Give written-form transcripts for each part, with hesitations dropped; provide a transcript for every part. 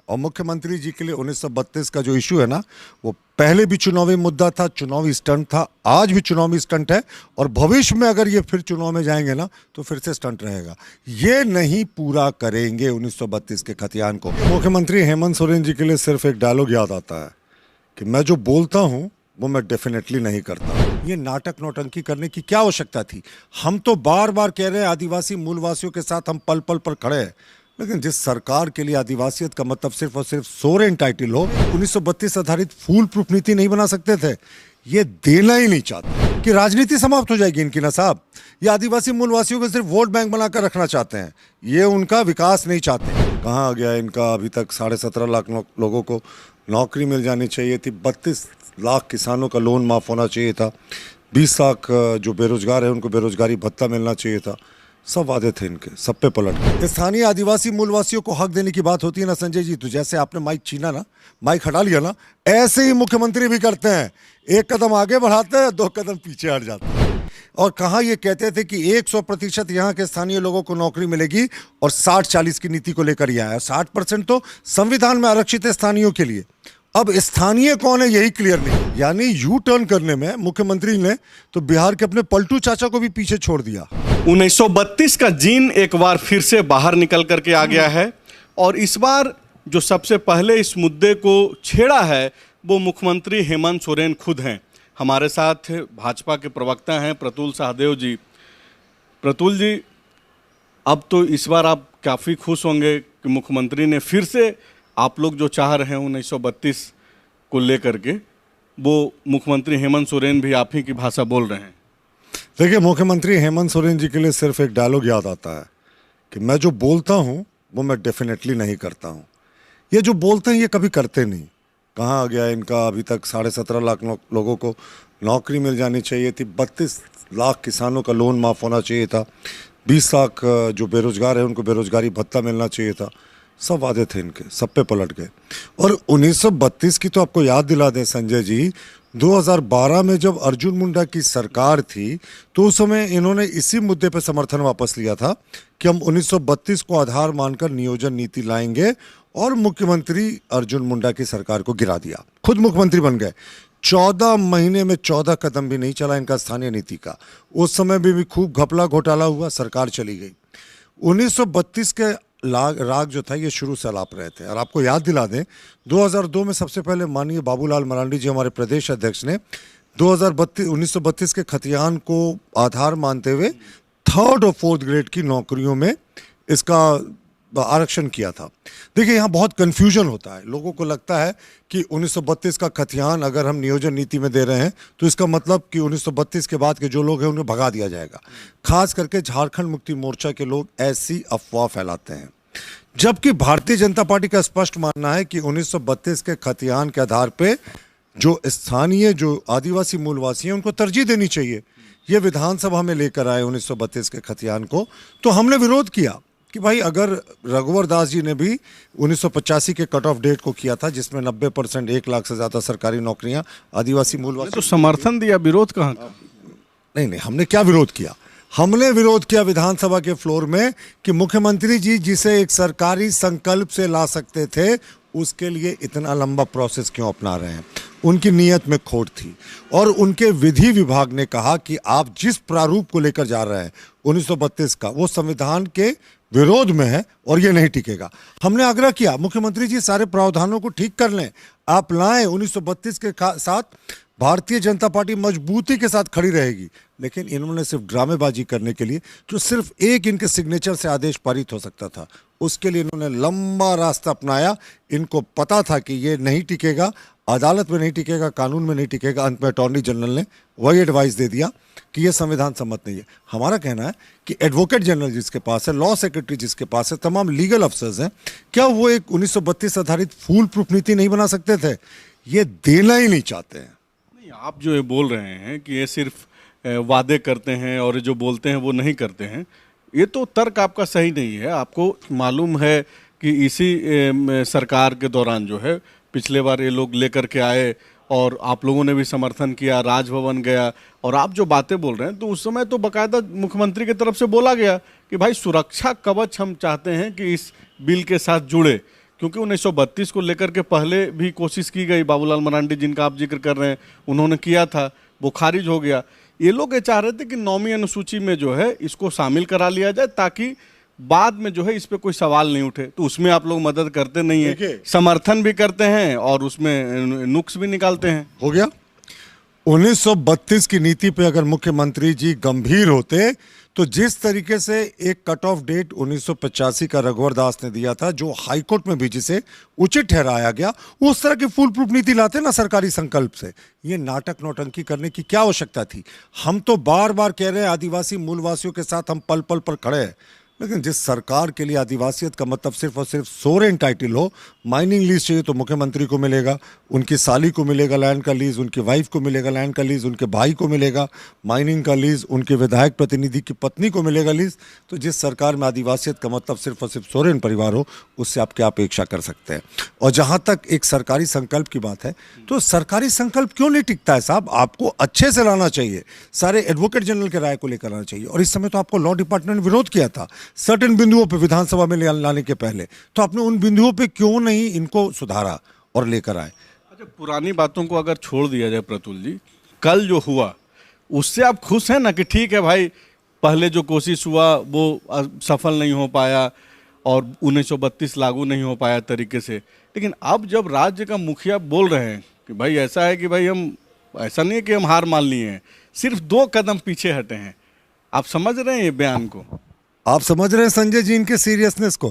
और मुख्यमंत्री जी के लिए 1932 का जो इशू है ना, वो पहले भी चुनावी मुद्दा था, चुनावी स्टंट था, आज भी चुनावी स्टंट है, और भविष्य में अगर ये फिर चुनाव में जाएंगे ना तो फिर से स्टंट रहेगा। ये नहीं पूरा करेंगे 1932 के खतियान को। मुख्यमंत्री हेमंत सोरेन जी के लिए सिर्फ एक डायलॉग याद आता है कि मैं जो बोलता हूँ वो मैं डेफिनेटली नहीं करता। ये नाटक नौटंकी करने की क्या आवश्यकता थी? हम तो बार बार कह रहे हैं आदिवासी मूलवासियों के साथ हम पल पल पर खड़े हैं, लेकिन जिस सरकार के लिए आदिवासियत का मतलब सिर्फ और सिर्फ सोरेन टाइटल हो, 1932 आधारित फूल प्रूफ नीति नहीं बना सकते थे। ये देना ही नहीं चाहते कि राजनीति समाप्त हो जाएगी इनकी ना साहब। ये आदिवासी मूलवासियों को सिर्फ वोट बैंक बनाकर रखना चाहते हैं, ये उनका विकास नहीं चाहते। कहाँ आ गया इनका? अभी तक 17.5 लाख लोगों को नौकरी मिल जानी चाहिए थी, 32 लाख किसानों का लोन माफ़ होना चाहिए था, 20 लाख जो बेरोजगार है उनको बेरोजगारी भत्ता मिलना चाहिए था। सब वादे थे इनके, सब पे पलट गए। स्थानीय आदिवासी मूलवासियों को हक देने की बात होती है ना संजय जी, तो जैसे आपने माइक छीना ना, माइक हटा लिया ना, ऐसे ही मुख्यमंत्री भी करते हैं। एक कदम आगे बढ़ाते हैं, 2 कदम पीछे हट जाते हैं। और कहाँ ये कहते थे कि 100% यहाँ के स्थानीय लोगों को नौकरी मिलेगी, और 60-40 की नीति को लेकर यह आया। 60% तो संविधान में आरक्षित है स्थानीयों के लिए। अब स्थानीय कौन है यही क्लियर नहीं। यानी यू टर्न करने में मुख्यमंत्री ने तो बिहार के अपने पलटू चाचा को भी पीछे छोड़ दिया। 1932 का जीन एक बार फिर से बाहर निकल करके आ गया है, और इस बार जो सबसे पहले इस मुद्दे को छेड़ा है वो मुख्यमंत्री हेमंत सोरेन खुद हैं। हमारे साथ भाजपा के प्रवक्ता हैं प्रतुल सहदेव जी। प्रतुल जी, अब तो इस बार आप काफ़ी खुश होंगे कि मुख्यमंत्री ने फिर से आप लोग जो चाह रहे हैं 1932 को लेकर के, वो मुख्यमंत्री हेमंत सोरेन भी आप ही की भाषा बोल रहे हैं। देखिए, मुख्यमंत्री हेमंत सोरेन जी के लिए सिर्फ एक डायलॉग याद आता है कि मैं जो बोलता हूँ वो मैं डेफिनेटली नहीं करता हूँ। ये जो बोलते हैं ये कभी करते नहीं। कहाँ आ गया इनका? अभी तक 17.5 लाख लोगों को नौकरी मिल जानी चाहिए थी, 32 लाख किसानों का लोन माफ़ होना चाहिए था, 20 लाख जो बेरोजगार है उनको बेरोजगारी भत्ता मिलना चाहिए था। सब वादे थे इनके, सब पे पलट गए। और 1932 की तो आपको याद दिला दें संजय जी, 2012 में जब अर्जुन मुंडा की सरकार थी तो उस समय इन्होंने इसी मुद्दे पर समर्थन वापस लिया था कि हम 1932 को आधार मानकर नियोजन नीति लाएंगे, और मुख्यमंत्री अर्जुन मुंडा की सरकार को गिरा दिया, खुद मुख्यमंत्री बन गए। 14 महीने में 14 कदम भी नहीं चला इनका स्थानीय नीति का। उस समय भी खूब घपला घोटाला हुआ, सरकार चली गई। 1932 के राग जो था ये शुरू से अलाप रहे थे। और आपको याद दिला दें, 2002 में सबसे पहले माननीय बाबूलाल मरांडी जी हमारे प्रदेश अध्यक्ष ने 1932 के खतियान को आधार मानते हुए 3rd और 4th ग्रेड की नौकरियों में इसका आरक्षण किया था। देखिए, यहाँ बहुत कन्फ्यूजन होता है, लोगों को लगता है कि 1932 का खतियान अगर हम नियोजन नीति में दे रहे हैं तो इसका मतलब कि 1932 के बाद के जो लोग हैं उन्हें भगा दिया जाएगा। खास करके झारखंड मुक्ति मोर्चा के लोग ऐसी अफवाह फैलाते हैं, जबकि भारतीय जनता पार्टी का स्पष्ट मानना है कि 1932 के खतियान के आधार पर जो स्थानीय जो आदिवासी मूलवासी हैं उनको तरजीह देनी चाहिए। ये विधानसभा में लेकर आए 1932 के खतियान को, तो हमने विरोध किया कि भाई अगर रघुवर दास जी ने भी 1985 के कट ऑफ डेट को किया था जिसमें 90% 1 लाख से ज़्यादा सरकारी नौकरियां आदिवासी मूलवासी, तो समर्थन दिया, विरोध कहाँ? नहीं, हमने क्या विरोध किया? हमने विरोध किया विधानसभा के फ्लोर में कि मुख्यमंत्री जी जिसे एक सरकारी संकल्प से ला सकते थे उसके लिए इतना लंबा प्रोसेस क्यों अपना रहे हैं। उनकी नीयत में खोट थी, और उनके विधि विभाग ने कहा कि आप जिस प्रारूप को लेकर जा रहे हैं 1932 का, वो संविधान के विरोध में है और ये नहीं टिकेगा। हमने आग्रह किया मुख्यमंत्री जी सारे प्रावधानों को ठीक कर लें, आप लाएं, 1932 के साथ भारतीय जनता पार्टी मजबूती के साथ खड़ी रहेगी। लेकिन इन्होंने सिर्फ ड्रामेबाजी करने के लिए, जो सिर्फ एक इनके सिग्नेचर से आदेश पारित हो सकता था, उसके लिए इन्होंने लंबा रास्ता अपनाया। इनको पता था कि ये नहीं टिकेगा, अदालत में नहीं टिकेगा, कानून में नहीं टिकेगा। अंत में अटॉर्नी जनरल ने वही एडवाइस दे दिया कि ये संविधान सम्मत नहीं है। हमारा कहना है कि एडवोकेट जनरल जिसके पास है, लॉ सेक्रेटरी जिसके पास है, तमाम लीगल अफसर्स हैं, क्या वो एक 1932 आधारित फूल प्रूफ नीति नहीं बना सकते थे? ये देना ही नहीं चाहते हैं। नहीं, आप जो ये बोल रहे हैं कि ये सिर्फ वादे करते हैं और जो बोलते हैं वो नहीं करते हैं, ये तो तर्क आपका सही नहीं है। आपको मालूम है कि इसी सरकार के दौरान जो है पिछले बार ये लोग लेकर के आए और आप लोगों ने भी समर्थन किया, राजभवन गया, और आप जो बातें बोल रहे हैं तो उस समय तो बाकायदा मुख्यमंत्री की तरफ से बोला गया कि भाई सुरक्षा कवच हम चाहते हैं कि इस बिल के साथ जुड़े, क्योंकि 1932 को लेकर के पहले भी कोशिश की गई, बाबूलाल मरांडी जिनका आप जिक्र कर रहे हैं उन्होंने किया था, वो खारिज हो गया। ये लोग ये चाह रहे थे कि 9वीं अनुसूची में जो है इसको शामिल करा लिया जाए ताकि बाद में जो है इस पे कोई सवाल नहीं उठे। तो उसमें आप लोग मदद करते नहीं है, समर्थन भी करते हैं और उसमें नुक्स भी निकालते हैं। हो गया। 1932 की नीति पे अगर मुख्यमंत्री जी गंभीर होते तो जिस तरीके से एक कट ऑफ डेट 1985 का रघुवर दास ने दिया था, जो हाईकोर्ट में भी जिसे उचित ठहराया गया, उस तरह की फूल प्रूफ नीति लाते ना सरकारी संकल्प से। ये नाटक नौटंकी करने की क्या आवश्यकता थी? हम तो बार बार कह रहे हैं आदिवासी मूलवासियों के साथ हम पल पल पर खड़े हैं, लेकिन जिस सरकार के लिए आदिवासियत का मतलब सिर्फ और सिर्फ सोरेन टाइटल हो, माइनिंग लीज चाहिए तो मुख्यमंत्री को मिलेगा, उनकी साली को मिलेगा लैंड का लीज, उनकी वाइफ को मिलेगा लैंड का लीज, उनके भाई को मिलेगा माइनिंग का लीज, उनके विधायक प्रतिनिधि की पत्नी को मिलेगा लीज। तो जिस सरकार में आदिवासियत का मतलब सिर्फ और सिर्फ सोरेन परिवार हो, उससे आप क्या अपेक्षा कर सकते हैं? और जहाँ तक एक सरकारी संकल्प की बात है, तो सरकारी संकल्प क्यों नहीं टिकता है साहब? आपको अच्छे से लाना चाहिए, सारे एडवोकेट जनरल के राय को लेकर आना चाहिए। और इस समय तो आपको लॉ डिपार्टमेंट ने विरोध किया था सर्टेन बिंदुओं पे विधानसभा में लाने के पहले, तो आपने उन बिंदुओं पे क्यों नहीं इनको सुधारा और लेकर आए? अच्छा, पुरानी बातों को अगर छोड़ दिया जाए प्रतुल जी, कल जो हुआ उससे आप खुश हैं ना कि ठीक है भाई, पहले जो कोशिश हुआ वो सफल नहीं हो पाया और 1932 लागू नहीं हो पाया तरीके से, लेकिन अब जब राज्य का मुखिया बोल रहे हैं कि भाई ऐसा है कि भाई हम, ऐसा नहीं है कि हम हार मान लिए हैं, सिर्फ 2 कदम पीछे हटे हैं, आप समझ रहे हैं ये बयान को? आप समझ रहे हैं संजय जी इनके सीरियसनेस को?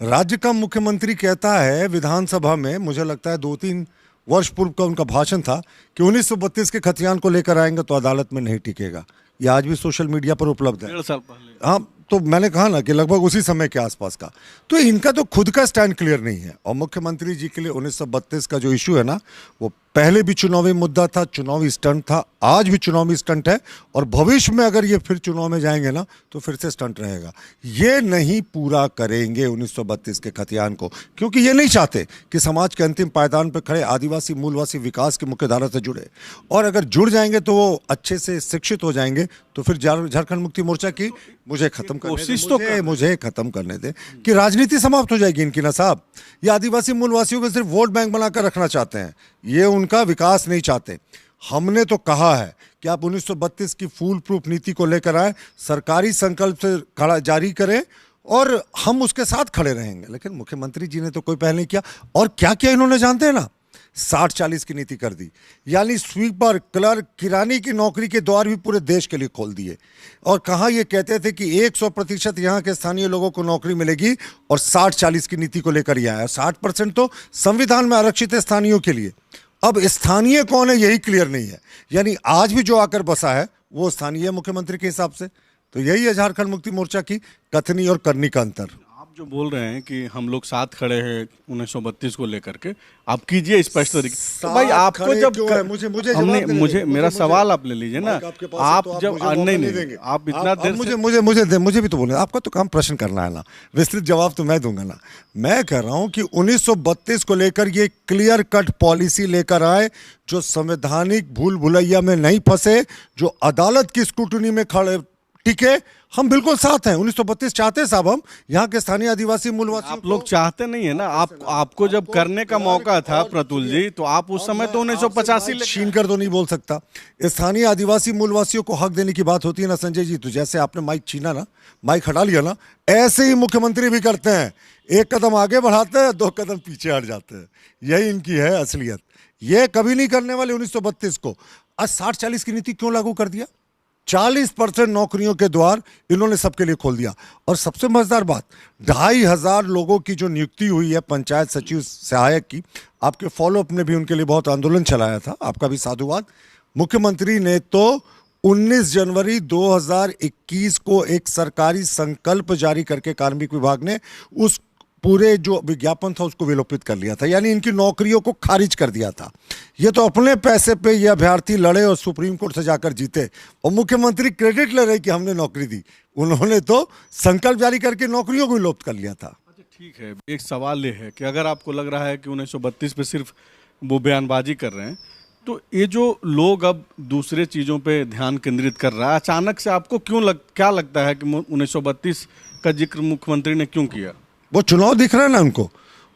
राज्य का मुख्यमंत्री कहता है विधानसभा में, मुझे लगता है 2-3 वर्ष पूर्व का उनका भाषण था कि 1932 के खतियान को लेकर आएंगे तो अदालत में नहीं टिकेगा। ये आज भी सोशल मीडिया पर उपलब्ध है। 1.5 साल पहले। हाँ, तो मैंने कहा ना कि लगभग उसी समय के आसपास का। तो इनका तो खुद का स्टैंड क्लियर नहीं है। और मुख्यमंत्री जी के लिए 1932 का जो इशू है ना, वो पहले भी चुनावी मुद्दा था, चुनावी स्टंट था, आज भी चुनावी स्टंट है, और भविष्य में अगर ये फिर चुनाव में जाएंगे ना तो फिर से स्टंट रहेगा। ये नहीं पूरा करेंगे 1932 के खतियान को, क्योंकि ये नहीं चाहते कि समाज के अंतिम पायदान पर खड़े आदिवासी मूलवासी विकास की मुख्यधारा से जुड़े। और अगर जुड़ जाएंगे तो वो अच्छे से शिक्षित हो जाएंगे, तो फिर झारखंड मुक्ति मोर्चा की मुझे खत्म करने दे कि राजनीति समाप्त हो जाएगी इनकी ना साहब। ये आदिवासी मूलवासियों को सिर्फ वोट बैंक बनाकर रखना चाहते हैं, ये उनका विकास नहीं चाहते। हमने तो कहा है कि आप 1932 की फूल प्रूफ नीति को लेकर आए, सरकारी संकल्प से खड़ा जारी करें और हम उसके साथ खड़े रहेंगे। लेकिन मुख्यमंत्री जी ने तो कोई पहल नहीं किया। और क्या किया इन्होंने जानते हैं ना? 60-40 की नीति कर दी, यानी स्वीपर, क्लर्क, किरानी की नौकरी के द्वार भी पूरे देश के लिए खोल दिए। और कहाँ ये कहते थे कि 100% यहाँ के स्थानीय लोगों को नौकरी मिलेगी, और 60-40 की नीति को लेकर ही आया। 60% तो संविधान में आरक्षित है स्थानीयों के लिए। अब स्थानीय कौन है यही क्लियर नहीं है, यानी आज भी जो आकर बसा है वो स्थानीय मुख्यमंत्री के हिसाब से। तो यही है झारखंड मुक्ति मोर्चा की कथनी और करनी का अंतर। आप जो बोल रहे हैं कि हम लोग साथ खड़े हैं 1932 को लेकर के, आप कीजिए स्पष्ट तरीके। तो भाई आपको जब मुझे मेरा सवाल आप ले लीजिए ना, आप जब नहीं आप इतना देर मुझे भी तो बोले, आपका तो काम प्रश्न करना है ना, विस्तृत जवाब तो मैं दूंगा ना। मैं कह रहा हूं कि 1932 को लेकर ये क्लियर कट पॉलिसी लेकर आए जो संवैधानिक भूल भुलैया में नहीं फंसे, जो अदालत की स्क्रूटनी में खड़े टिके। हम बिल्कुल साथ हैं। 1932 चाहते हैं साहब हम, यहाँ के स्थानीय आदिवासी मूलवासी। आप लोग चाहते नहीं है ना, आपको जब करने का मौका था प्रतुल जी, तो आप उस समय तो 1985 छीन कर तो नहीं बोल सकता। स्थानीय आदिवासी मूलवासियों को हक देने की बात होती है ना संजय जी, तो जैसे आपने माइक छीना ना, माइक हटा लिया ना, ऐसे ही मुख्यमंत्री भी करते हैं। 1 कदम आगे बढ़ाते हैं, 2 कदम पीछे हट जाते हैं। यही इनकी है असलियत। ये कभी नहीं करने वाले 1932 को। आज 60-40 की नीति क्यों लागू कर दिया? 40% नौकरियों के द्वार इन्होंने सबके लिए खोल दिया। और सबसे मजेदार बात, 2500 लोगों की जो नियुक्ति हुई है पंचायत सचिव सहायक की, आपके फॉलोअप ने भी उनके लिए बहुत आंदोलन चलाया था, आपका भी साधुवाद। मुख्यमंत्री ने तो 19 जनवरी 2021 को एक सरकारी संकल्प जारी करके कार्मिक विभाग ने उस पूरे जो विज्ञापन था उसको विलोपित कर लिया था, यानी इनकी नौकरियों को खारिज कर दिया था। ये तो अपने पैसे पे ये अभ्यर्थी लड़े और सुप्रीम कोर्ट से जाकर जीते, और मुख्यमंत्री क्रेडिट ले रहे कि हमने नौकरी दी। उन्होंने तो संकल्प जारी करके नौकरियों को विलोपित कर लिया था। अच्छा ठीक है, एक सवाल ये है कि अगर आपको लग रहा है कि 1932 पे सिर्फ वो बयानबाजी कर रहे हैं, तो ये जो लोग अब दूसरे चीज़ों पे ध्यान केंद्रित कर रहा है, अचानक से आपको क्या लगता है कि 1932 का जिक्र मुख्यमंत्री ने क्यों किया? वो चुनाव दिख रहा है ना उनको।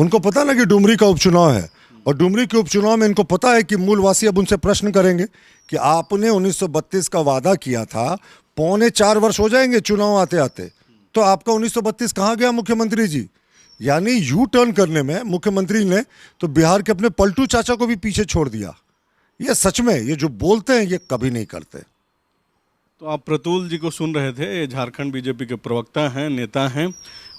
उनको पता ना कि डुमरी का उपचुनाव है, और डुमरी के उपचुनाव में इनको पता है कि मूलवासी अब उनसे प्रश्न करेंगे कि आपने 1932 का वादा किया था, 3.25 वर्ष हो जाएंगे चुनाव आते आते, तो आपका 1932 कहाँ गया मुख्यमंत्री जी? यानी यू टर्न करने में मुख्यमंत्री ने तो बिहार के अपने पलटू चाचा को भी पीछे छोड़ दिया। ये सच में ये जो बोलते हैं ये कभी नहीं करते। तो आप प्रतुल जी को सुन रहे थे, ये झारखंड बीजेपी के प्रवक्ता हैं, नेता हैं,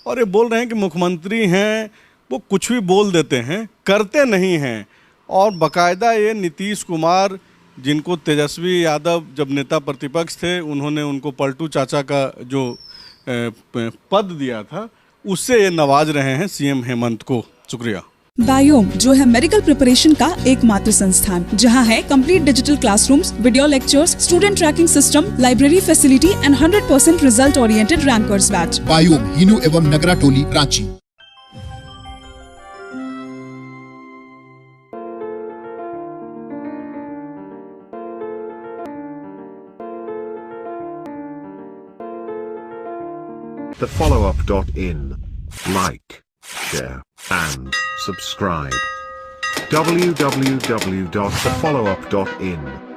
और ये बोल रहे हैं कि मुख्यमंत्री हैं वो कुछ भी बोल देते हैं, करते नहीं हैं। और बाकायदा ये नीतीश कुमार, जिनको तेजस्वी यादव जब नेता प्रतिपक्ष थे उन्होंने उनको पलटू चाचा का जो पद दिया था, उससे ये नवाज रहे हैं सीएम हेमंत को। शुक्रिया। बायोम, जो है मेडिकल प्रिपरेशन का एकमात्र संस्थान, जहां है complete digital classrooms, video lectures, student tracking system, library facility and 100% result oriented rankers batch. Biome, Hinoo एवं नगरा टोली, Ranchi. thefollowup.in. Like, share, and subscribe. www.thefollowup.in